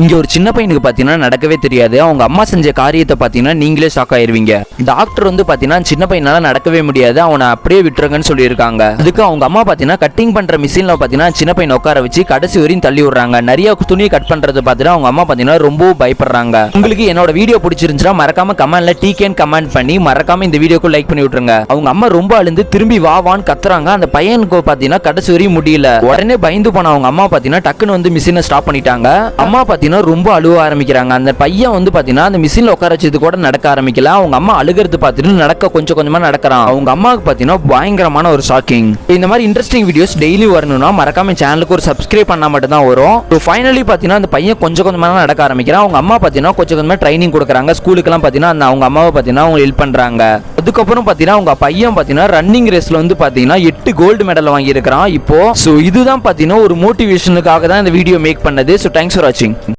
இங்க ஒரு சின்ன பையனுக்கு பாத்தீங்கன்னா நடக்கவே தெரியாது. அவங்க அம்மா செஞ்ச காரியத்தை பாத்தீங்கன்னா நீங்களே ஷாக் ஆயிருவீங்க. டாக்டர் வந்து பாத்தீங்கன்னா சின்ன பையனால நடக்கவே முடியாது, அவனை அப்படியே விட்டுருங்கன்னு சொல்லியிருக்காங்க. அதுக்கு அவங்க அம்மா பாத்தீங்கன்னா கட்டிங் பண்ற மிஷின்ல பாத்தீங்கன்னா சின்ன பையனை உட்கார வச்சு கடைசி வரையும் தள்ளி விடுறாங்க. நிறைய துணியை கட் பண்றது பாத்தீங்கன்னா அவங்க அம்மா பாத்தீங்கன்னா ரொம்ப பயப்படுறாங்க. உங்களுக்கு என்னோட வீடியோ பிடிச்சிருந்துச்சுன்னா மறக்காம கமெண்ட்ல டீகேன்னு கமெண்ட் பண்ணி மறக்காம இந்த வீடியோக்கு லைக் பண்ணி விட்டுருங்க. அவங்க அம்மா ரொம்ப அழுந்து திரும்பி வான்னு கத்துறாங்க. அந்த பையனுக்கு பாத்தீங்கன்னா கடைசி வரையும் முடியல. உடனே பயந்து போன அவங்க அம்மா பாத்தீங்கன்னா டக்குன்னு வந்து மிஷினை ஸ்டாப் பண்ணிட்டாங்க. அம்மா பாத்தீங்கன்னா ரொம்ப அழுவ ஆரம்பிக்கிறாங்க. அந்த பையன் வந்து பாத்தீங்கன்னா அந்த மிஷின்ல உட்கார வச்சது கூட நடக்க ஆரம்பிக்கல. அவங்க அம்மா அழுகிறது பார்த்துட்டு நடக்க கொஞ்சம் கொஞ்சமா நடக்கிறான். அவங்க அம்மாவுக்கு பாத்தீங்கன்னா பயங்கரமான ஒரு ஷாக்கிங். இந்த மாதிரி இன்ட்ரெஸ்டிங் வீடியோஸ் டெய்லி வரணும்னா மறக்காம சேனலுக்கு ஒரு சப்ஸ்கிரைப் பண்ணா மட்டும் தான் வரும். ஃபைனலி பாத்தீங்கன்னா அந்த பையன் கொஞ்சம் கொஞ்சமா நடக்க ஆரம்பிக்கிறான். அவங்க அம்மா பாத்தீங்கன்னா கொஞ்சம் கொஞ்சமா ட்ரைனிங் கொடுக்குறாங்க. ஸ்கூலுக்கு எல்லாம் பாத்தீங்கன்னா அவங்க அம்மாவை பாத்தீங்கன்னா அவங்க ஹெல்ப் பண்றாங்க. அதுக்கப்புறம் பாத்தீங்கன்னா அவங்க பையன் பாத்தீங்கன்னா ரன்னிங் ரேஸ்ல வந்து பாத்தீங்கன்னா 8 கோல்டு மெடல் வாங்கி இருக்கிறான் இப்போ. இதுதான் பாத்தீங்கன்னா ஒரு மோட்டிவேஷனுக்காக தான் இந்த வீடியோ மேக் பண்ணது. ஸோ தேங்க்ஸ் ஃபார் வாட்சிங்.